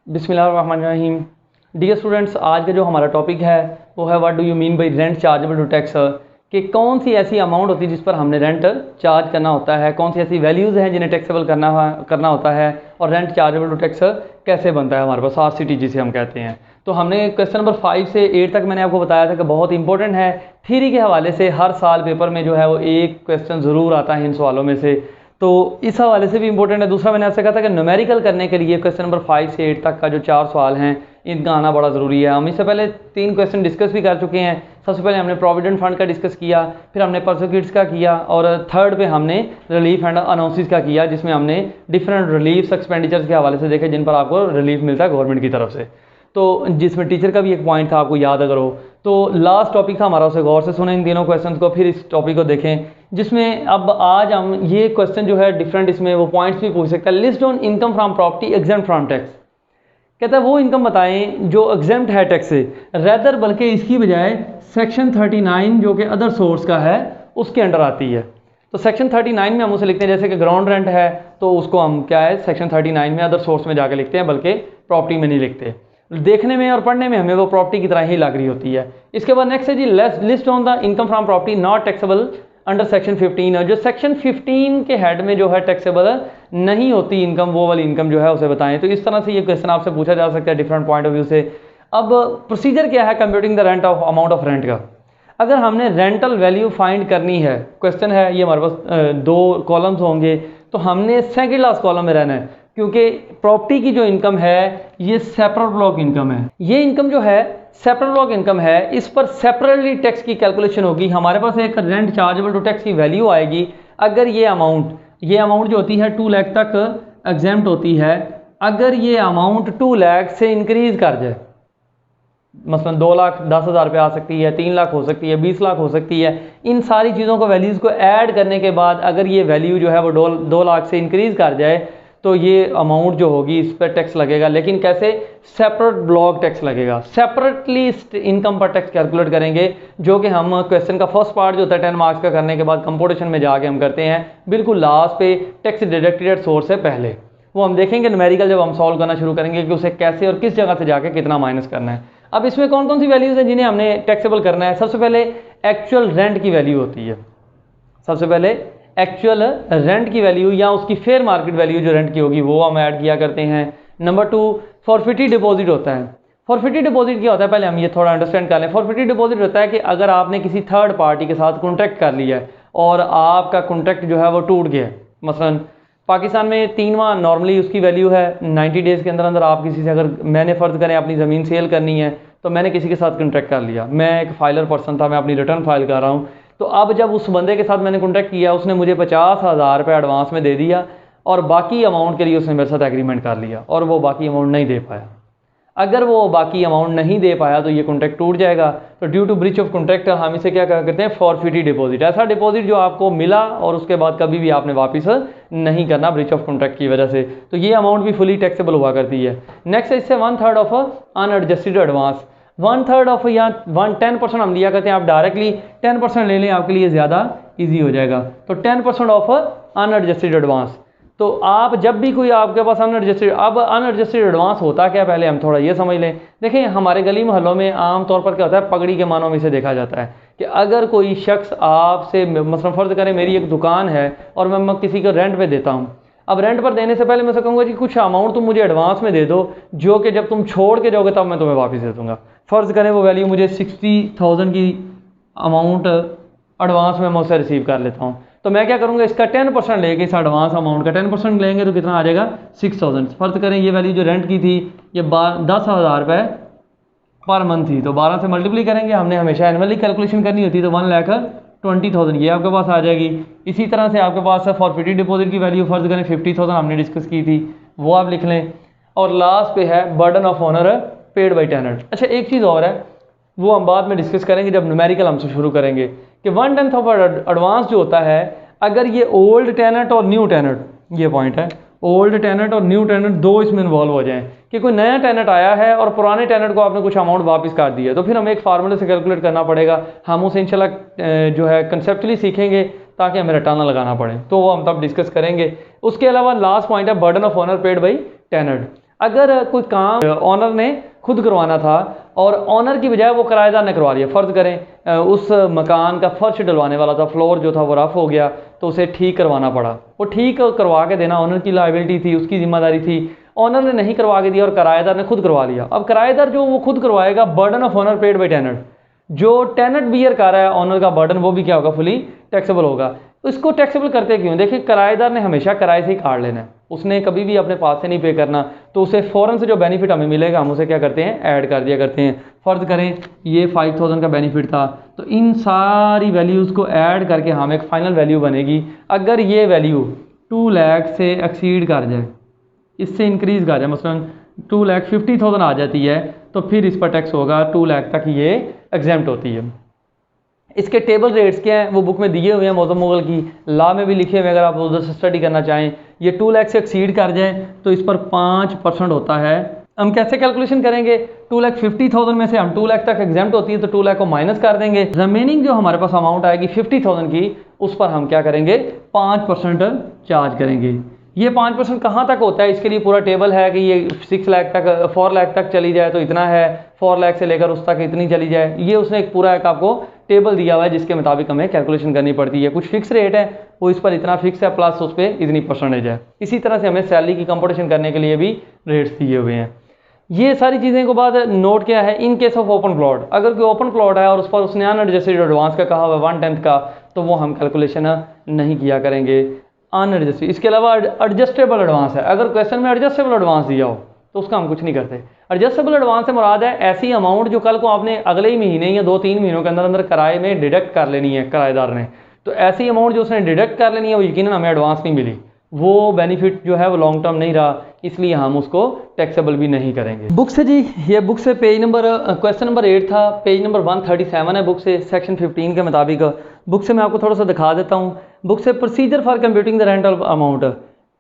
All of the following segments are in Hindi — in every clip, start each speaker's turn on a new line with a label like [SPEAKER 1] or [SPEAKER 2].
[SPEAKER 1] बिस्मिल्लाहिर्रहमानिर्रहीम। डियर स्टूडेंट्स, आज का जो हमारा टॉपिक है वो है what do you mean by rent chargeable to tax, कि कौन सी ऐसी अमाउंट होती है जिस पर हमने रेंट चार्ज करना होता है, कौन सी ऐसी वैल्यूज़ हैं जिन्हें टैक्सेबल करना होता है, और रेंट चार्जेबल टू टैक्स कैसे बनता है हमारे पास RCT जिसे हम कहते हैं। तो हमने क्वेश्चन नंबर 5 से 8 तक मैंने आपको बताया था कि बहुत इंपॉर्टेंट है। थ्योरी के हवाले से हर साल पेपर में जो है वो एक क्वेश्चन ज़रूर आता है इन सवालों में से, तो इस हवाले से भी इंपॉर्टेंट है। दूसरा मैंने आपसे कहा था कि न्यूमेरिकल करने के लिए क्वेश्चन नंबर 5 से 8 तक का जो 4 सवाल हैं इनका आना बड़ा ज़रूरी है। हम इससे पहले 3 क्वेश्चन डिस्कस भी कर चुके हैं। सबसे पहले हमने प्रोविडेंट फंड का डिस्कस किया, फिर हमने परसोकिट्स का किया, और थर्ड पे हमने रिलीफ एंड अनाउंसेस का किया, जिसमें हमने डिफरेंट रिलीफ एक्सपेंडिचर्स के हवाले से देखे जिन पर आपको रिलीफ मिलता है गवर्नमेंट की तरफ से। तो जिसमें टीचर का भी एक पॉइंट था, आपको याद अगर हो तो। लास्ट टॉपिक था हमारा, उसे गौर से सुने इन तीनों क्वेश्चन को, फिर इस टॉपिक को देखें जिसमें अब आज हम ये क्वेश्चन जो है डिफरेंट, इसमें वो पॉइंट्स भी पूछ सकता है। List on income from property exempt from tax, कहता है वो इनकम बताएं जो एग्जेम्प्ट है टैक्स से, रेदर बल्कि इसकी बजाय सेक्शन 39 जो कि अदर सोर्स का है उसके अंडर आती है। तो सेक्शन 39 में हम उसे लिखते हैं, जैसे कि ग्राउंड रेंट है तो उसको हम क्या है सेक्शन 39 में अदर सोर्स में जाकर लिखते हैं, बल्कि प्रॉपर्टी में नहीं लिखते। देखने में और पढ़ने में हमें वो प्रॉपर्टी की तरह ही लग रही होती है। इसके बाद नेक्स्ट है जी, list on the income from property not taxable under section 15, जो सेक्शन 15 के हेड में जो है टैक्सेबल नहीं होती इनकम, वो वाली इनकम जो है उसे बताएं। तो इस तरह से ये क्वेश्चन आपसे पूछा जा सकता है डिफरेंट पॉइंट ऑफ व्यू से। अब प्रोसीजर क्या है computing the rent of amount of rent का। अगर हमने रेंटल वैल्यू फाइंड करनी है, क्वेश्चन है ये हमारे पास 2 कॉलम्स होंगे, तो हमने सेकंड लास्ट कॉलम में रहना है, क्योंकि प्रॉपर्टी की जो इनकम है ये सेपरेट ब्लॉक इनकम है। ये इनकम जो है सेपरेट ब्लॉक इनकम है, इस पर सेपरेटली टैक्स की कैलकुलेशन होगी। हमारे पास एक रेंट चार्जेबल टू टैक्स की वैल्यू आएगी अगर ये अमाउंट जो होती है 2 लाख तक एग्जेम्प्ट होती है। अगर ये अमाउंट 2 लाख से इंक्रीज कर जाए, मसलन 2,10,000 रुपये आ सकती है, 3 लाख हो सकती है, 20 लाख हो सकती है, इन सारी चीज़ों को वैल्यूज़ को ऐड करने के बाद अगर ये वैल्यू जो है वो 2 लाख से इंक्रीज़ कर जाए तो ये अमाउंट जो होगी इस पर टैक्स लगेगा। लेकिन कैसे? सेपरेट ब्लॉक टैक्स लगेगा। सेपरेटली इनकम पर टैक्स कैलकुलेट करेंगे, जो कि हम क्वेश्चन का फर्स्ट पार्ट जो होता है 10 मार्क्स का करने के बाद कंपोजिशन में जाके हम करते हैं, बिल्कुल लास्ट पे टैक्स डिडक्टेड सोर्स से पहले। वो हम देखेंगे न्यूमेरिकल जब हम सॉल्व करना शुरू करेंगे कि उसे कैसे और किस जगह से जाके कितना माइनस करना है। अब इसमें कौन कौन सी वैल्यूज़ हैं जिन्हें हमने टैक्सेबल करना है। सबसे पहले एक्चुअल रेंट की वैल्यू होती है, सबसे पहले एक्चुअल रेंट की वैल्यू या उसकी फेयर मार्केट वैल्यू जो रेंट की होगी वो हम ऐड किया करते हैं। नंबर 2 फॉरफिटी डिपॉजिट होता है। फॉरफिटी डिपॉजिट क्या होता है, पहले हम ये थोड़ा अंडरस्टैंड कर लें। फॉरफिटी डिपॉजिट होता है कि अगर आपने किसी थर्ड पार्टी के साथ कॉन्ट्रैक्ट कर लिया है और आपका कॉन्ट्रैक्ट जो है वो टूट गया, मसलन पाकिस्तान में 3 माह नॉर्मली उसकी वैल्यू है, 90 डेज़ के अंदर अंदर आप किसी से, अगर मैंने फ़र्ज़ करें अपनी ज़मीन सेल करनी है तो मैंने किसी के साथ कॉन्ट्रैक्ट कर लिया, मैं एक फाइलर पर्सन था, मैं अपनी रिटर्न फाइल कर रहा हूँ, तो अब जब उस बंदे के साथ मैंने कॉन्टैक्ट किया, उसने मुझे 50,000 रुपये एडवांस में दे दिया और बाकी अमाउंट के लिए उसने मेरे साथ एग्रीमेंट कर लिया और वो बाकी अमाउंट नहीं दे पाया। अगर वो बाकी अमाउंट नहीं दे पाया तो ये कॉन्ट्रैक्ट टूट जाएगा। तो due to breach of contract हम इसे क्या करते हैं, फॉरफिटी डिपॉजिट। ऐसा डिपॉजिट जो आपको मिला और उसके बाद कभी भी आपने वापस नहीं करना ब्रीच ऑफ कॉन्ट्रैक्ट की वजह से, तो ये अमाउंट भी फुली टैक्सेबल हुआ करती है। नेक्स्ट है इससे 1/3 ऑफ अनएडजस्टेड एडवांस। 1/3 ऑफ या 10% हम लिया करते हैं, आप डायरेक्टली 10% ले लें, आपके लिए ज़्यादा ईजी हो जाएगा। तो 10% ऑफ अनएडजस्टेड एडवांस। तो आप जब भी कोई आपके पास अनएडजस्टेड एडवांस होता क्या, पहले हम थोड़ा ये समझ लें। देखें हमारे गली मोहल्लों में आम तौर पर क्या होता है, पगड़ी के मानों में से देखा जाता है कि अगर कोई शख्स आपसे, मसलन फ़र्ज़ करें मेरी एक दुकान है और मैं किसी को रेंट पे देता हूँ, अब रेंट पर देने से पहले मैं कहूँगा कि कुछ अमाउंट तुम मुझे एडवांस में दे दो, जो कि जब तुम छोड़ के जाओगे तब मैं तुम्हें वापस दे दूँगा। फ़र्ज़ करें वो वैल्यू मुझे 60,000 की अमाउंट एडवांस में मैं उससे रिसीव कर लेता हूँ, तो मैं क्या करूँगा, इसका 10% लेके, इस एडवांस अमाउंट का 10% लेंगे तो कितना आ जाएगा 6,000। फ़र्ज़ करें ये वैल्यू जो रेंट की थी ये 10,000 रुपये पर मंथ थी, तो 12 से मल्टीप्लाई करेंगे, हमने हमेशा एनुअली कैलकुलेशन करनी होती है, तो 1,20,000 ये आपके पास आ जाएगी। इसी तरह से आपके पास फॉरफिटी डिपॉजिट की वैल्यू फ़र्ज़ करें 50,000 हमने डिस्कस की थी, वो आप लिख लें। और लास्ट पे है burden of owner paid by tenant. अच्छा एक चीज़ और है, वो हम बाद में डिस्कस करेंगे जब न्यूमेरिकल हमसे शुरू करेंगे, कि 1/10 ऑफ एडवांस जो होता है, अगर ये ओल्ड टेनेंट और न्यू टेनेंट, ये पॉइंट है, ओल्ड टेनेंट और न्यू टेनेंट दो इसमें इन्वॉल्व हो जाएं, कि कोई नया टेनेंट आया है और पुराने टेनेंट को आपने कुछ अमाउंट वापस कर दिया, तो फिर हमें एक फार्मूले से कैलकुलेट करना पड़ेगा। हम उसे इंशाल्लाह जो है कंसेप्चुअली सीखेंगे ताकि हमें रटाना लगाना पड़े, तो वो हम तब डिस्कस करेंगे। उसके अलावा लास्ट पॉइंट है burden of owner paid by tenant. अगर कोई काम ऑनर ने खुद करवाना था और ऑनर की बजाय वो किराएदार ने करवा लिया, फ़र्ज़ करें उस मकान का फर्श डलवाने वाला था, फ्लोर जो था वो रफ़ हो गया तो उसे ठीक करवाना पड़ा। वो ठीक करवा के देना ऑनर की लायबिलिटी थी, उसकी जिम्मेदारी थी। ऑनर ने नहीं करवा के दिया और किराएदार ने खुद करवा लिया। अब किराएदार जो वो खुद करवाएगा, burden of owner paid by tenant, जो टेनेंट बियर कर रहा है ऑनर का बर्डन, वो भी क्या होगा, फुली टैक्सेबल होगा। इसको टैक्सेबल करते क्यों? देखिए, किराएदार ने हमेशा किराए से ही काट लेना है, उसने कभी भी अपने पास से नहीं पे करना, तो उसे फ़ौरन से जो बेनिफिट हमें मिलेगा हम उसे क्या करते हैं, ऐड कर दिया करते हैं। फ़र्ज़ करें ये 5000 का बेनिफिट था, तो इन सारी वैल्यूज़ को ऐड करके हम एक फ़ाइनल वैल्यू बनेगी। अगर ये वैल्यू 2 लाख से एक्सीड कर जाए, इससे इंक्रीज़ कर जाए, मसलन 2,50,000 आ जाती है, तो फिर इस पर टैक्स होगा। 2 लाख तक ये एग्जेम्प्ट होती है। इसके टेबल रेट्स क्या हैं वो बुक में दिए हुए हैं, मौज़म मुग़ल की लॉ में भी लिखे हुए हैं, अगर आप उधर से स्टडी करना चाहें। ये 2 लाख से एक्सीड कर जाए तो इस पर 5% होता है। हम कैसे कैलकुलेशन करेंगे? 2,50,000 में से हम 2 लाख तक एग्जाम्प्ट होती है तो 2 लाख को माइनस कर देंगे। रिमेनिंग जो हमारे पास अमाउंट आएगी 50,000 की, उस पर हम क्या करेंगे, 5% चार्ज करेंगे। ये 5% कहाँ तक होता है, इसके लिए पूरा टेबल है कि ये 6 लाख तक, 4 लाख तक चली जाए तो इतना है, 4 लाख से लेकर उस तक इतनी चली जाए। ये उसने एक पूरा एक आपको टेबल दिया हुआ है जिसके मुताबिक हमें कैलकुलेशन करनी पड़ती है। कुछ फिक्स रेट है, वो इस पर इतना फिक्स है, प्लस उस पर इतनी परसेंटेज है। इसी तरह से हमें सैलरी की कंपटीशन करने के लिए भी रेट्स दिए हुए हैं। ये सारी चीज़ें के बाद नोट क्या है, in case of open plot, अगर कोई ओपन प्लॉट है और उस पर उसने अनएडजस्टेड एडवांस का कहा हुआ 1/10 का, तो वो हम कैलकुलेशन नहीं किया करेंगे अनएडजस्टेड। इसके अलावा एडजस्टेबल एडवांस है, अगर क्वेश्चन में एडजस्टेबल एडवांस दिया हो तो उसका हम कुछ नहीं करते। एडजस्टेबल एडवांस से मुराद है ऐसी अमाउंट जो कल को आपने अगले ही महीने या 2-3 महीनों के अंदर अंदर किराए में डिडक्ट कर लेनी है किराएदार ने, तो ऐसी अमाउंट जो उसने डिडक्ट कर लेनी है वो यकीनन हमें एडवांस नहीं मिली, वो बेनिफिट जो है वो लॉन्ग टर्म नहीं रहा, इसलिए हम उसको टैक्सेबल भी नहीं करेंगे। बुक से जी, ये बुक से पेज नंबर क्वेश्चन नंबर 8 था, पेज नंबर 137 है बुक से, सेक्शन 15 के मुताबिक। बुक से मैं आपको थोड़ा सा दिखा देता हूँ। बुक से procedure for computing the rental amount,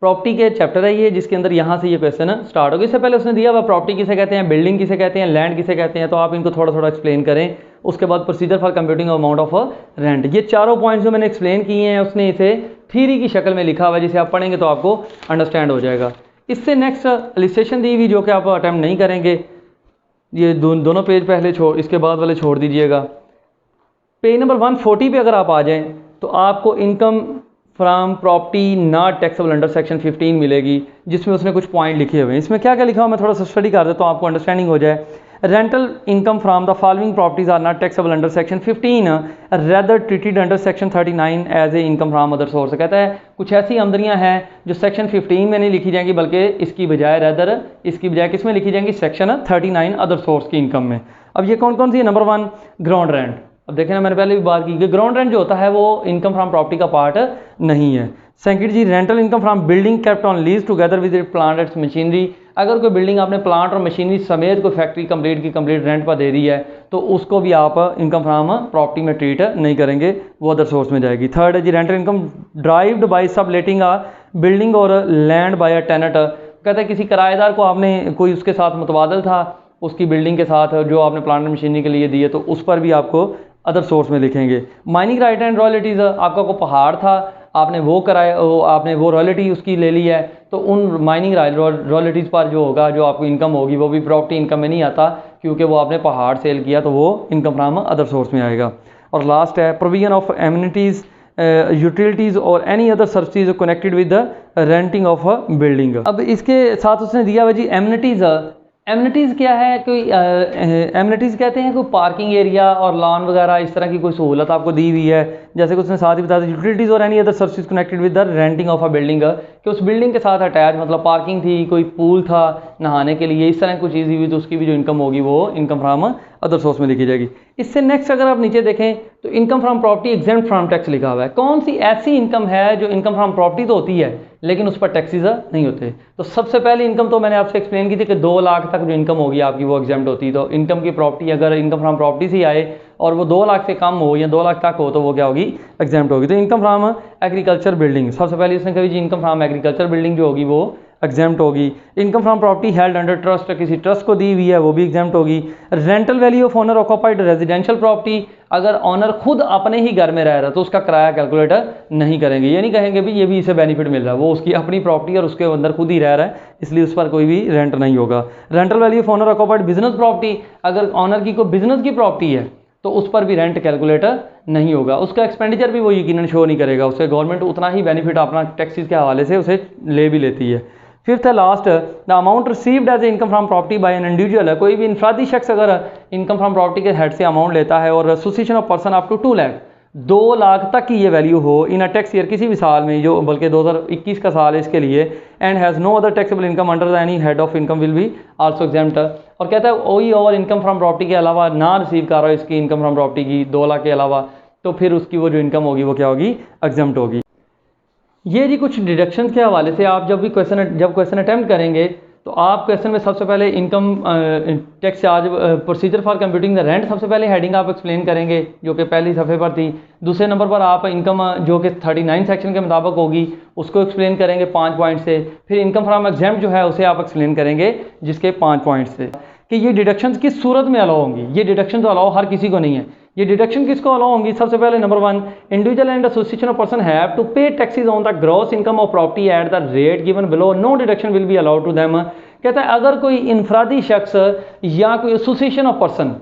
[SPEAKER 1] property के चैप्टर है ये, जिसके अंदर यहाँ से ये क्वेश्चन स्टार्ट होगा। इससे पहले उसने दिया हुआ प्रॉपर्टी किसे कहते हैं, बिल्डिंग किसे कहते हैं, लैंड किसे कहते हैं, तो आप इनको थोड़ा थोड़ा एक्सप्लेन करें। उसके बाद procedure for computing amount of rent, ये चारों पॉइंट्स जो मैंने एक्सप्लेन किए हैं उसने इसे थ्योरी की शक्ल में लिखा हुआ है, जिसे आप पढ़ेंगे तो आपको अंडरस्टैंड हो जाएगा। इससे नेक्स्ट इलिस्ट्रेशन दी हुई जो कि आप अटैम्प्ट नहीं करेंगे, ये दोनों पेज पहले इसके बाद वाले छोड़ दीजिएगा। पेज नंबर 140 पे अगर आप आ जाएं तो आपको income from property not taxable under section 15 मिलेगी, जिसमें उसने कुछ पॉइंट लिखे हुए हैं। इसमें क्या क्या लिखा हुआ मैं थोड़ा सा स्टडी कर देता हूँ, आपको अंडरस्टैंडिंग हो जाए। Rental income from the following properties are not taxable under section 15 rather treated under section 39 as a income from other source. कहता है कुछ ऐसी आमदनियाँ हैं जो सेक्शन 15 में नहीं लिखी जाएंगी, बल्कि इसकी बजाय रेदर इसकी बजाय किस में लिखी जाएंगी, सेक्शन 39 अदर सोर्स की इनकम में। अब ये कौन कौन सी है? Number 1 ground rent. अब देखें ना, मैंने पहले भी बात की कि ग्राउंड रेंट जो होता है वो इनकम फ्रॉम प्रॉपर्टी का पार्ट नहीं है। सेकंड जी, rental income from building kept on lease together with plant and machinery. अगर कोई बिल्डिंग आपने प्लांट और मशीनरी समेत कोई फैक्ट्री कंप्लीट रेंट पर दे दी है तो उसको भी आप इनकम फ्रॉम प्रॉपर्टी में ट्रीट नहीं करेंगे, वो अदर सोर्स में जाएगी। थर्ड है जी, rental income derived by subletting a building और लैंड बाय अ टेनेंट। कहते हैं किसी किराएदार को आपने कोई उसके साथ मुतबादल था, उसकी बिल्डिंग के साथ जो आपने प्लांट एंड मशीनरी के लिए दिए, तो उस पर भी आपको अदर सोर्स में लिखेंगे। माइनिंग राइट एंड रॉयल्टीज़, आपका को पहाड़ था, आपने वो रॉयल्टी उसकी ले ली है, तो उन माइनिंग रॉयल्टीज़ पर जो होगा, जो आपको इनकम होगी, वो भी प्रॉपर्टी इनकम में नहीं आता, क्योंकि वो आपने पहाड़ सेल किया, तो वो इनकम फ्रॉम अदर सोर्स में आएगा। और लास्ट है प्रोविजन ऑफ एमिनिटीज़ यूटिलिटीज़ और any other services connected with the renting of a building. अब इसके साथ उसने दिया हुआ जी एमिनिटीज़। एमिनिटीज़ क्या है? कोई एमिनिटीज़ कहते हैं कोई पार्किंग एरिया और लॉन वगैरह इस तरह की कोई सहूलत आपको दी हुई है, जैसे कि उसने साथ ही बता दिया यूटिलिटीज़ और any other services connected with the renting of a building, कि उस बिल्डिंग के साथ अटैच, मतलब पार्किंग थी, कोई पूल था नहाने के लिए, इस तरह की कोई चीज़ हुई, तो उसकी भी जो इनकम होगी वो इनकम फ्रॉम अदर सोर्स में लिखी जाएगी। इससे नेक्स्ट अगर आप नीचे देखें तो income from property exempt from tax लिखा हुआ है। कौन सी ऐसी इनकम है जो इनकम फ्रॉम प्रॉपर्टी तो होती है लेकिन उस पर टैक्सेस नहीं होते? तो सबसे पहले इनकम तो मैंने आपसे एक्सप्लेन की थी कि 2 लाख तक जो इनकम होगी आपकी वो एग्जेम्प्ट होती है। तो इनकम की प्रॉपर्टी अगर इनकम फ्रॉम प्रॉपर्टी से आए और वो 2 लाख से कम हो या 2 लाख तक हो तो वो क्या होगी, एग्जेम्प्ट होगी। तो इनकम फ्रॉम एग्रीकल्चर बिल्डिंग, सबसे पहले इसने कही जी इनकम फ्रॉम एग्रीकल्चर बिल्डिंग जो होगी वो एग्जाम्प्ट होगी। Income from property held under trust, किसी ट्रस्ट को दी हुई है, वो भी एग्जाम्प्ट होगी। Rental value of owner occupied residential property, अगर ऑनर खुद अपने ही घर में रह रहा है तो उसका किराया कैलकुलेटर नहीं करेंगे। ये नहीं कहेंगे भी ये भी इसे बेनिफिट मिल रहा है, वो उसकी अपनी प्रॉपर्टी और उसके अंदर खुद ही रह रहा है, इसलिए उस पर कोई भी रेंट नहीं होगा। Rental value of owner occupied business property, अगर ऑनर की कोई बिजनेस की प्रॉपर्टी है तो उस पर भी रेंट कैलकुलेटर नहीं होगा, उसका एक्सपेंडिचर भी वो यकीनन शो नहीं करेगा, उससे गवर्नमेंट उतना ही बेनिफिट अपना टैक्सेस के हवाले से उसे ले भी लेती है। फिफ्थ है last, the amount received as income from property by an individual है, कोई भी इनफरादी शख्स अगर इनकम फ्रॉम प्रॉपर्टी के हेड से अमाउंट लेता है और association of person up to 2 lakh, 2 lakh तक की ये वैल्यू हो इन अ टैक्स ईयर, किसी भी साल में, जो बल्कि 2021 का साल है इसके लिए, and has no other taxable income under the any head of income will be also exempt. और कहता है वही और इनकम फ्रॉम प्रॉपर्टी के अलावा ना रिसीव कर रहा है इसकी इनकम फ्रॉम प्रॉपर्टी की 2 लाख के अलावा, तो फिर उसकी वो जो इनकम होगी वो क्या होगी, एग्जाम्प्ट होगी। ये जी कुछ डिडक्शंस के हवाले से आप जब क्वेश्चन अटैम्प्ट करेंगे तो आप क्वेश्चन में सबसे पहले income tax charge procedure for computing the rent, सबसे पहले हेडिंग आप एक्सप्लेन करेंगे जो कि पहली सफ़े पर थी। दूसरे नंबर पर आप इनकम जो कि 39 सेक्शन के मुताबिक होगी उसको एक्सप्लेन करेंगे 5 पॉइंट से। फिर इनकम फ्रॉम एग्जाम्प्ट जो है उसे आप एक्सप्लेन करेंगे जिसके 5 पॉइंट से, कि ये डिडक्शंस किस सूरत में अलाउ होंगी। ये डिडक्शन तो अलाउ हर किसी को नहीं है। ये डिडक्शन किसको अलाउ होंगी, सबसे पहले number 1, individual and association of person have to pay taxes on the gross income of property at the rate given below, no deduction will be allowed to them. कहता है अगर कोई इनफरादी शख्स या कोई एसोसिएशन ऑफ पर्सन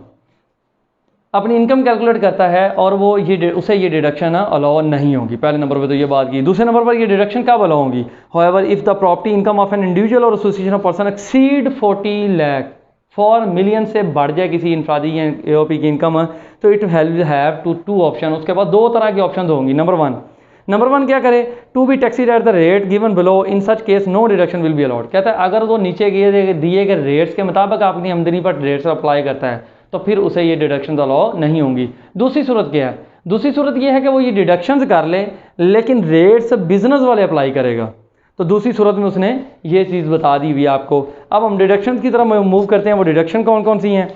[SPEAKER 1] अपनी इनकम कैलकुलेट करता है और वो उसे ये डिडक्शन अलाउ नहीं होगी। पहले नंबर पर तो ये बात की। दूसरे नंबर पर ये डिडक्शन कब अलाउ होंगी, however if the property income of an individual और association of person exceed 40 lakh four million से बढ़ जाए किसी इनफरादी या एओपी की इनकम, तो it will have two option, उसके बाद 2 तरह की ऑप्शन होंगी। नंबर वन क्या करे, to be taxed at the rate given below, in such case no deduction will be allowed. कहता है अगर वो नीचे दिए गए रेट्स के मुताबिक अपनी आमदनी पर रेट्स अप्लाई करता है तो फिर उसे ये डिडक्शन अलाउ नहीं होंगी। दूसरी सूरत क्या है, दूसरी सूरत ये है कि वो ये डिडक्शंस कर ले लेकिन रेट्स बिजनेस वाले अप्लाई करेगा, तो दूसरी सूरत में उसने ये चीज़ बता दी हुई आपको। अब हम डिडक्शन की तरफ मूव करते हैं। वो डिडक्शन कौन कौन सी हैं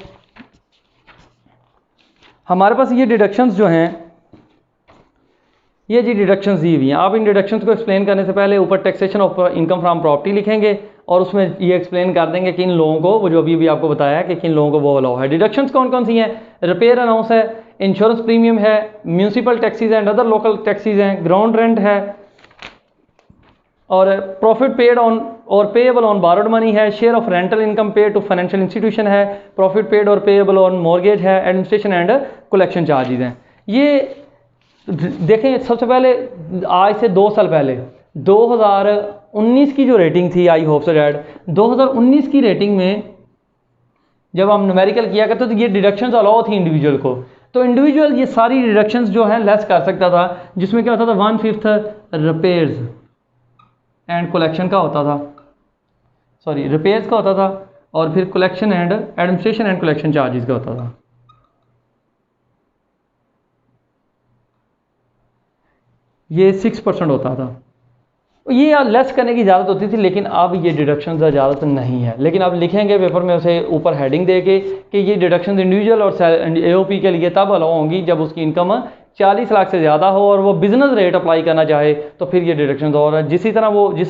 [SPEAKER 1] हमारे पास, ये डिडक्शंस जो हैं ये जी डिडक्शंस दी हुई हैं। आप इन डिडक्शंस को एक्सप्लेन करने से पहले ऊपर taxation of income from property लिखेंगे और उसमें ये एक्सप्लेन कर देंगे कि इन लोगों को, वो जो अभी आपको बताया है कि किन लोगों को वो अलाउ है। डिडक्शंस कौन कौन सी हैं, रिपेयर अलाउंस है, इंश्योरेंस प्रीमियम है, municipal taxes and other local taxes हैं, ग्राउंड रेंट है, और प्रॉफिट पेड ऑन और पेएबल ऑन बारोड मनी है, share of rental income paid to financial institution है, प्रॉफिट पेड और पेएबल ऑन मॉर्गेज है, एडमिनिस्ट्रेशन एंड कलेक्शन चार्जेज हैं। ये देखें सबसे पहले आज से 2 साल पहले 2019 की जो रेटिंग थी, आई होप सो डैट 2019 की रेटिंग में जब हम न्यूमेरिकल किया करते तो ये डिडक्शंस अलाउ थी इंडिविजुअल को, तो इंडिविजुअल ये सारी डिडक्शंस जो है लेस कर सकता था, जिसमें क्या होता था 1/5 रिपेयर्स एंड कलेक्शन का होता था, सॉरी रिपेयर्स का होता था, और फिर collection and administration and collection charges का होता था। ये 6% होता था। ये लेस करने की इजाज़त होती थी, लेकिन अब ये डिडक्शन इजाज़त नहीं है। लेकिन आप लिखेंगे पेपर में उसे ऊपर हेडिंग दे के कि ये डिडक्शन इंडिविजुअल और एओपी के लिए तब अलाउ होंगी जब उसकी इनकम 40 लाख से ज़्यादा हो और वो बिजनेस रेट अप्लाई करना चाहे, तो फिर ये डिडक्शन और है। जिस तरह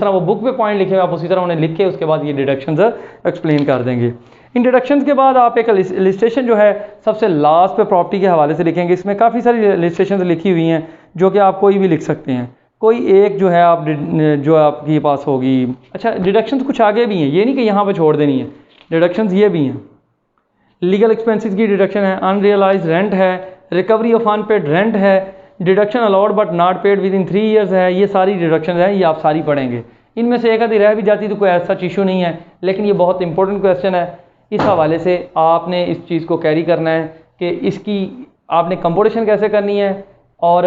[SPEAKER 1] वो बुक पे पॉइंट लिखे हुए आप उसी तरह उन्हें लिख के उसके बाद ये डिडक्शन एक्सप्लेन कर देंगे। इन डिडक्शन के बाद आप एक लिस्टेशन जो है सबसे लास्ट पे प्रॉपर्टी के हवाले से लिखेंगे। इसमें काफ़ी सारी लिस्टेशन लिखी हुई हैं जो कि आप कोई भी लिख सकते हैं, कोई एक जो है आप जो आपके पास होगी। अच्छा, डिडक्शंस कुछ आगे भी हैं, ये नहीं कि यहाँ पे छोड़ देनी है, डिडक्शंस ये भी हैं। लीगल एक्सपेंसेस की डिडक्शन है, अनरियलाइज रेंट है, रिकवरी ऑफ अनपेड रेंट है, deduction allowed but not paid with in 3 years है। ये सारी डिडक्शन है, ये आप सारी पढ़ेंगे। इनमें से एक आधी रह भी जाती तो कोई ऐसा इशू नहीं है, लेकिन ये बहुत इंपॉर्टेंट क्वेश्चन है। इस हवाले से आपने इस चीज़ को कैरी करना है कि इसकी आपने कंपोजिशन कैसे करनी है, और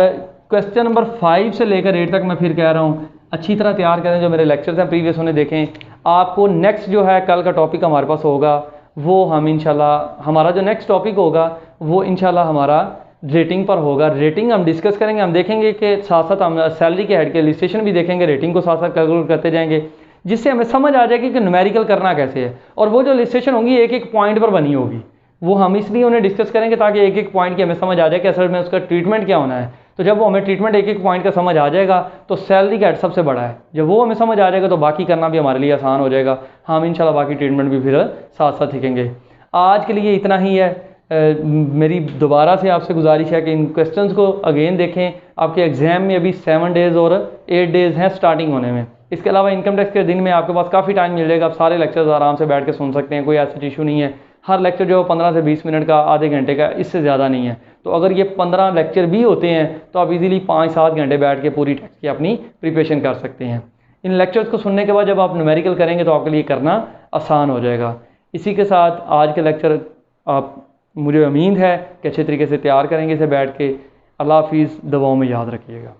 [SPEAKER 1] क्वेश्चन नंबर 5 से लेकर 8 तक मैं फिर कह रहा हूँ अच्छी तरह तैयार करें। जो मेरे लेक्चर्स हैं प्रीवियस उन्हें देखें। आपको नेक्स्ट जो है कल का टॉपिक हमारे पास होगा वो हम इंशाल्लाह, हमारा जो नेक्स्ट टॉपिक होगा वो इंशाल्लाह हमारा रेटिंग पर होगा। रेटिंग हम डिस्कस करेंगे, हम देखेंगे कि साथ साथ हम सैलरी के हेड के लिस्टेशन भी देखेंगे, रेटिंग को साथ साथ कैलकुलेट करते जाएंगे, जिससे हमें समझ आ जाएगी कि न्यूमेरिकल करना कैसे है। और वो जो लिस्टेशन होंगी एक एक पॉइंट पर बनी होगी, वो हम इसलिए उन्हें डिस्कस करेंगे ताकि एक एक पॉइंट की हमें समझ आ जाए कि असल में उसका ट्रीटमेंट क्या होना है। तो जब वो हमें ट्रीटमेंट एक एक पॉइंट का समझ आ जाएगा तो सैलरी का हेड सबसे बड़ा है, जब वो हमें समझ आ जाएगा तो बाकी करना भी हमारे लिए आसान हो जाएगा, हम इंशाल्लाह बाकी ट्रीटमेंट भी फिर साथ साथ सीखेंगे। आज के लिए इतना ही है। मेरी दोबारा से आपसे गुजारिश है कि इन क्वेश्चंस को अगेन देखें। आपके एग्ज़ाम में अभी 7 डेज़ और 8 डेज़ हैं स्टार्टिंग होने में। इसके अलावा इनकम टैक्स के दिन में आपके पास काफ़ी टाइम मिल जाएगा, आप सारे लेक्चर्स आराम से बैठ के सुन सकते हैं, कोई ऐसा इशू नहीं है। हर लेक्चर जो 15 से 20 मिनट का, आधे घंटे का, इससे ज़्यादा नहीं है। तो अगर ये 15 लेक्चर भी होते हैं तो आप इजीली 5-7 घंटे बैठ के पूरी टैक्स की अपनी प्रिपरेशन कर सकते हैं। इन लेक्चर्स को सुनने के बाद जब आप न्यूमेरिकल करेंगे तो आपके लिए करना आसान हो जाएगा। इसी के साथ आज के लेक्चर आप, मुझे उम्मीद है कि अच्छे तरीके से तैयार करेंगे इसे बैठ के। अल्लाह हाफिज़, दुआओं में याद रखिएगा।